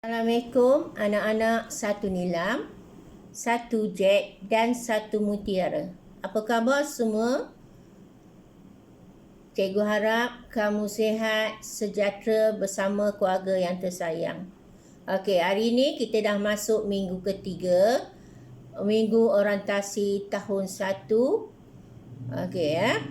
Assalamualaikum anak-anak satu nilam, satu Jack dan satu Mutiara. Apa khabar semua? Cikgu harap kamu sihat, sejahtera bersama keluarga yang tersayang. Okey, hari ini kita dah masuk minggu ketiga, minggu orientasi tahun 1. Okey ya.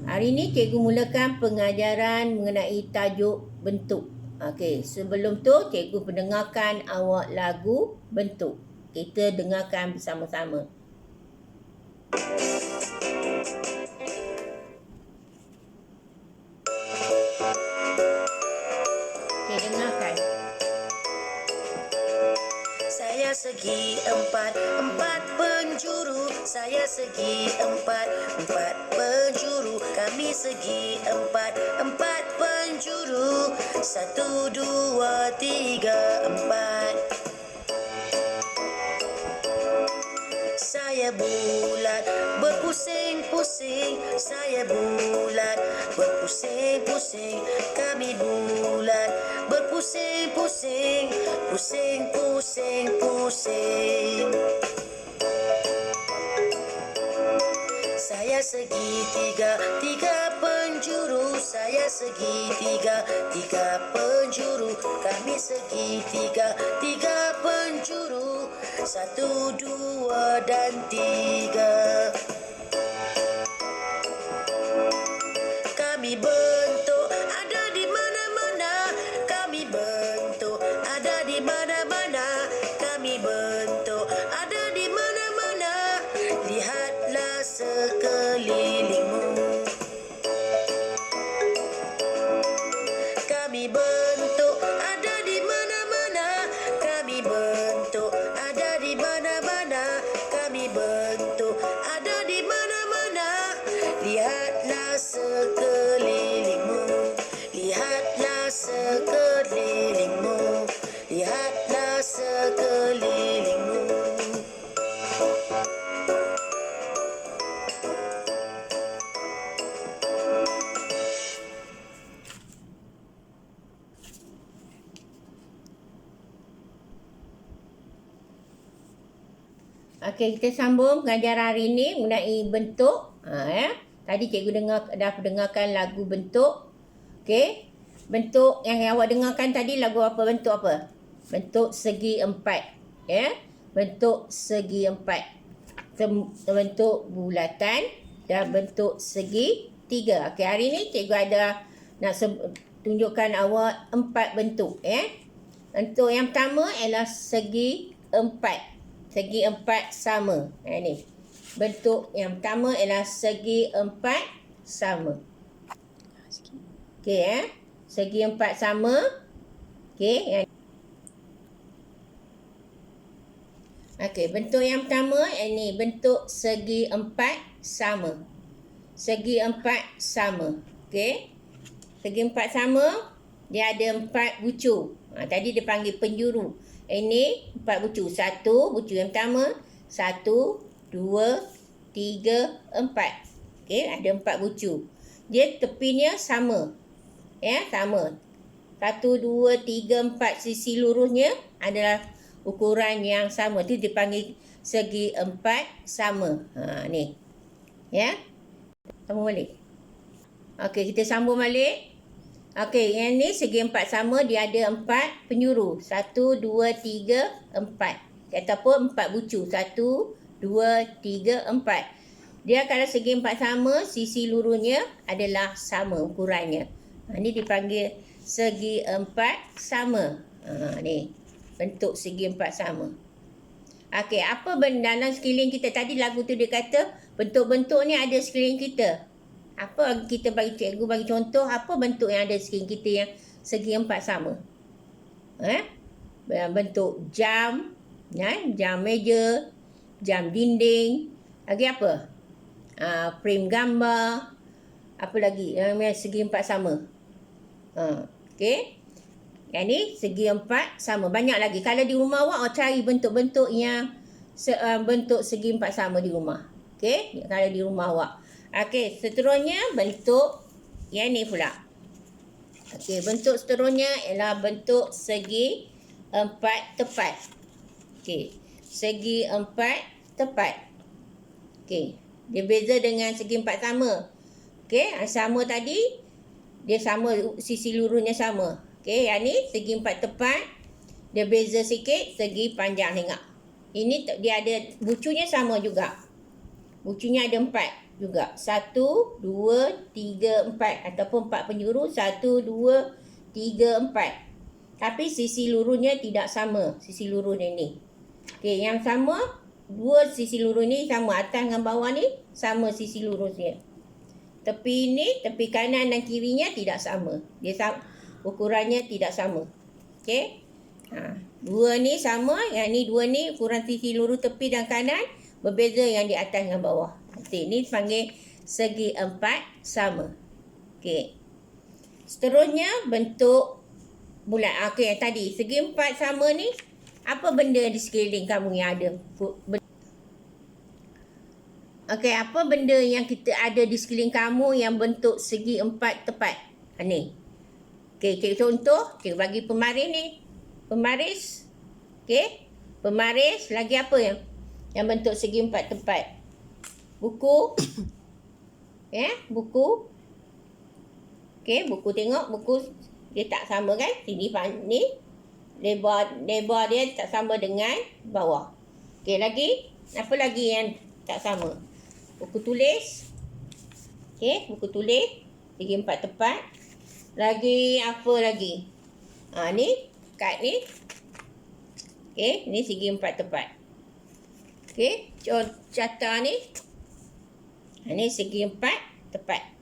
Hari ini cikgu mulakan pengajaran mengenai tajuk bentuk. Okey, sebelum tu cikgu pendengarkan awak lagu bentuk. Kita dengarkan bersama-sama. Okey, dengarkan. Saya segi empat penjuru. Saya segi empat penjuru. Kami segi empat penjuru. 1, 2, 3, 4. Saya bulat berpusing-pusing. Saya bulat berpusing-pusing. Kami bulat berpusing-pusing. Pusing-pusing-pusing. Saya segitiga penjuru. Saya segitiga penjuru. Kami segitiga penjuru. 1, 2 dan 3. Kami bentuk ada di mana-mana. Kami bentuk ada di mana-mana. Kami bentuk ada di mana-mana. Lihatlah sekelilingmu. Kami bentuk ada di mana-mana. Kami bentuk ada di mana-mana. Kami bentuk ada di mana-mana. Lihatlah sekelilingmu. Lihatlah sekelilingmu. Lihatlah sekelilingmu. Okey, kita sambung pengajaran hari ini mengenai bentuk. Tadi cikgu dah dengarkan lagu bentuk. Okey. Bentuk yang awak dengarkan tadi lagu apa? Bentuk apa? Bentuk segi empat. Ya. Bentuk segi empat. Bentuk bulatan dan bentuk segi tiga. Okey, hari ini cikgu ada nak tunjukkan awak 4 bentuk. Bentuk yang pertama ialah segi empat. Segi empat sama. Ni. Bentuk yang pertama ialah segi empat sama. Okey Segi empat sama. Okey. Okey, bentuk yang pertama ini bentuk segi empat sama. Segi empat sama. Okey. Segi empat sama, dia ada 4 bucu. Tadi dia panggil penjuru. Ini 4 bucu. 1 bucu yang pertama. 1, 2, 3, 4. Okey, ada 4 bucu. Dia tepinya sama. Sama. 1, 2, 3, 4 sisi lurusnya adalah ukuran yang sama. Itu dipanggil segi empat sama. Ni. Sambung balik. Okey, kita sambung balik. Okey, yang ni segi empat sama, dia ada 4 penjuru. 1, 2, 3, 4. Ataupun 4 bucu. 1, 2, 3, 4. Dia kalau segi empat sama, sisi lurusnya adalah sama ukurannya. Ni dipanggil segi empat sama. Ni. Bentuk segi empat sama. Okey, apa dalam sekeliling kita? Tadi lagu tu dia kata, bentuk-bentuk ni ada sekeliling kita. Apa kita cikgu bagi contoh, apa bentuk yang ada sekeliling kita yang segi empat sama? Bentuk jam, jam meja, jam dinding. Lagi apa? Frame gambar. Apa lagi yang segi empat sama? Okey. Yang ni segi empat sama. Banyak lagi. Kalau di rumah awak cari bentuk-bentuk yang bentuk segi empat sama di rumah. Okey. Kalau di rumah awak. Okey, seterusnya bentuk yang ni pula. Okey, bentuk seterusnya ialah bentuk segi 4 tepat. Okey. Segi 4 tepat. Okey. Dia beza dengan segi 4 sama. Okey. Yang sama tadi, dia sama, sisi lurusnya sama. Okey. Yang ni segi 4 tepat. Dia beza sikit segi panjang, tengok. Ini dia ada, bucunya sama juga. Bucunya ada 4 juga. 1, 2, 3, 4. Ataupun 4 penjuru. 1, 2, 3, 4. Tapi sisi lurusnya tidak sama. Sisi lurusnya ni. Okey, yang sama, dua sisi lurus ni sama. Atas dengan bawah ni sama sisi lurusnya. Tepi ni, tepi kanan dan kirinya tidak sama. Dia sama, ukurannya tidak sama. Okey. Dua ni sama. Yang ni dua ni ukuran sisi lurus tepi dan kanan. Berbeza yang di atas dengan bawah. Okey, ni panggil segi 4 sama. Okey. Seterusnya bentuk bulat. Okey, yang tadi segi 4 sama ni, apa benda di sekeliling kamu yang ada? Okey, apa benda yang kita ada di sekeliling kamu yang bentuk segi 4 tepat? Ni. Okey, contoh, okey, bagi pemaris ni. Pemaris. Okey. Pemaris, lagi apa yang bentuk segi 4 tepat? Buku. Ya, buku. Okey, buku, tengok buku dia tak sama kan? Sini ni lebar dia tak sama dengan bawah. Okey, lagi apa lagi yang tak sama? Buku tulis. Okey, buku tulis segi 4 tepat. Lagi apa lagi? Ni kad ni. Okey, ni segi 4 tepat. Okey, carta ni. Ni segi 4 tepat.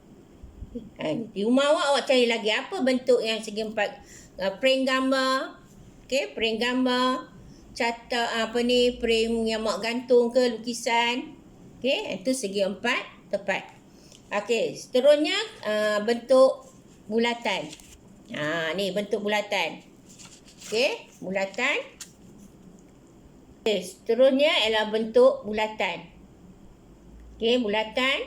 Di rumah awak cari lagi apa bentuk yang segi 4. Frame gambar. Okey, frame gambar. Carta frame yang mak gantung ke lukisan. Okey, itu segi 4 tepat. Okey, seterusnya bentuk bulatan. Ni bentuk bulatan. Okey, bulatan. Okey, seterusnya ialah bentuk bulatan. Okey, bulatan.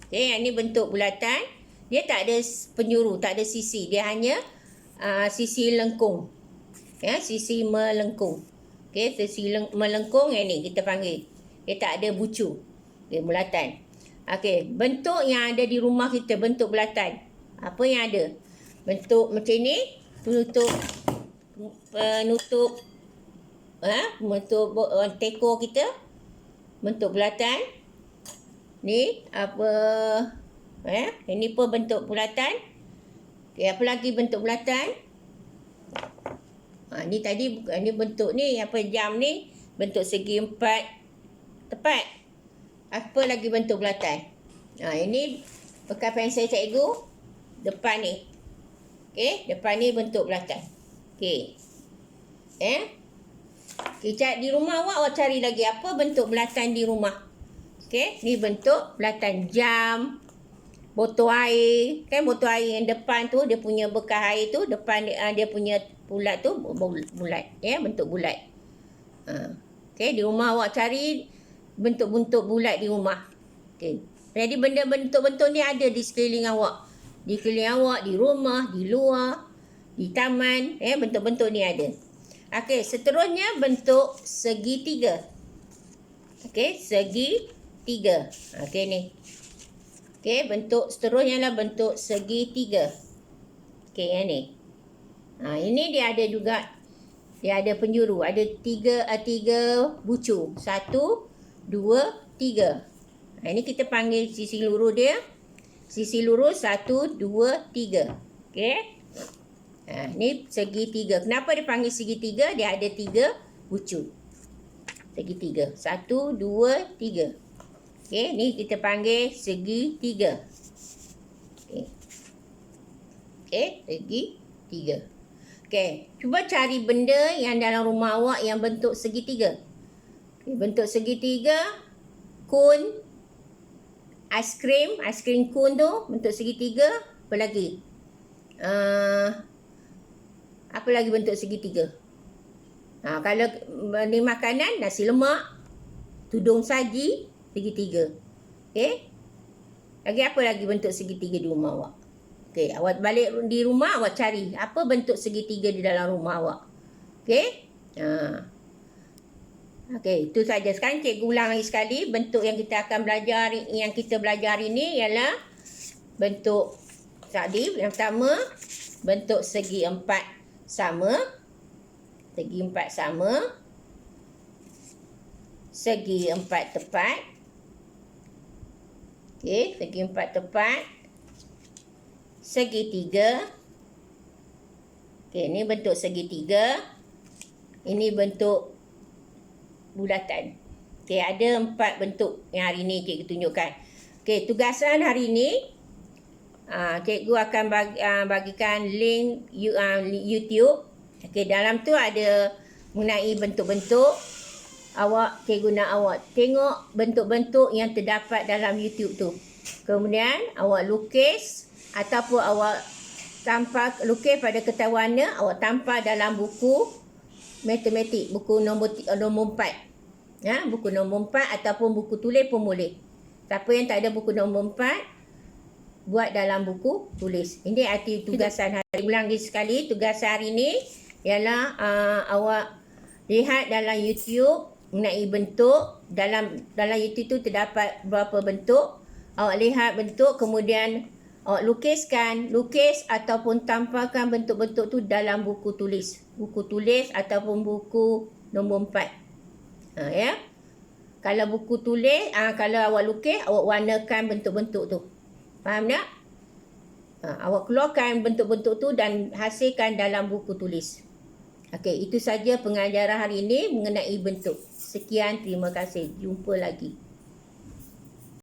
Okey, yang ni bentuk bulatan. Dia tak ada penjuru, tak ada sisi. Dia hanya sisi lengkung. Ya, sisi melengkung. Okey, sisi melengkung yang ni kita panggil. Dia tak ada bucu. Okey, bulatan. Okey, bentuk yang ada di rumah kita, bentuk bulatan. Apa yang ada? Bentuk macam ni, penutup bentuk teko kita, bentuk bulatan. Ni apa? Ini pun bentuk bulatan. Okey, apa lagi bentuk bulatan? Ni tadi, ni bentuk ni apa, jam ni bentuk segi 4 tepat. Apa lagi bentuk bulatan? Ini bekas pensel cikgu depan ni. Okey, depan ni bentuk bulatan. Okey. Di rumah awak cari lagi apa bentuk bulatan di rumah. Okey, ni bentuk bulatan jam, botol air. Kan botol air yang depan tu dia punya bekas air tu, depan dia punya bulat tu bulat. Ya, bentuk bulat. Okey, di rumah awak cari bentuk-bentuk bulat di rumah. Okey. Jadi benda bentuk-bentuk ni ada di sekeliling awak. Di sekeliling awak, di rumah, di luar, di taman, bentuk-bentuk ni ada. Okey, seterusnya bentuk segitiga. Okey, segitiga. Okey ni. Okey, bentuk seterusnya lah bentuk segitiga. Okey, yang ni. Ini dia ada juga, dia ada penjuru, ada tiga bucu. 1, 2, 3. Ini kita panggil sisi lurus dia. Sisi lurus 1, 2, 3. Okey. Ni segitiga. Kenapa dia panggil segitiga? Dia ada 3 bucu. Segitiga. 1, 2, 3. Okey, ni kita panggil segitiga. Okey, segitiga. Okey, cuba cari benda yang dalam rumah awak yang bentuk segitiga. Okay, bentuk segitiga, kun, aiskrim kun tu bentuk segitiga. Apa lagi? Apa lagi bentuk segitiga? Kalau ni makanan, nasi lemak, tudung saji, segitiga. Okey? Lagi apa lagi bentuk segitiga di rumah awak? Okey, awak balik di rumah awak cari apa bentuk segitiga di dalam rumah awak. Okey? Okey, itu saja. Sekarang cikgu ulang lagi sekali. Bentuk yang kita akan belajar, yang kita belajar ini ialah bentuk tadi. Yang pertama, bentuk segi empat sama. Segi empat sama. Segi empat tepat. Okey, segi empat tepat. Segitiga. Okey, ini bentuk segitiga. Ini bentuk bulatan. Okey, ada 4 bentuk yang hari ni cikgu tunjukkan. Okey, tugasan hari ni cikgu akan bagikan link YouTube. Okey, dalam tu ada mengenai bentuk-bentuk. Cikgu nak awak tengok bentuk-bentuk yang terdapat dalam YouTube tu. Kemudian awak lukis ataupun awak lukis pada ketahuannya, awak tampal dalam buku matematik, buku nombor 4. Ya, buku nombor 4 ataupun buku tulis pun boleh. Siapa yang tak ada buku nombor 4, buat dalam buku tulis. Ini arti tugasan hari. Ulang lagi sekali, tugasan hari ni ialah awak lihat dalam YouTube mengenai bentuk. Dalam YouTube tu terdapat beberapa bentuk. Awak lihat bentuk, kemudian awak lukis ataupun tampalkan bentuk-bentuk tu dalam buku tulis. Buku tulis ataupun buku nombor 4. Ya. Kalau buku tulis, kalau awak lukis, awak warnakan bentuk-bentuk tu. Faham tak? Awak keluarkan bentuk-bentuk tu dan hasilkan dalam buku tulis. Okey, itu saja pengajaran hari ini mengenai bentuk. Sekian, terima kasih. Jumpa lagi.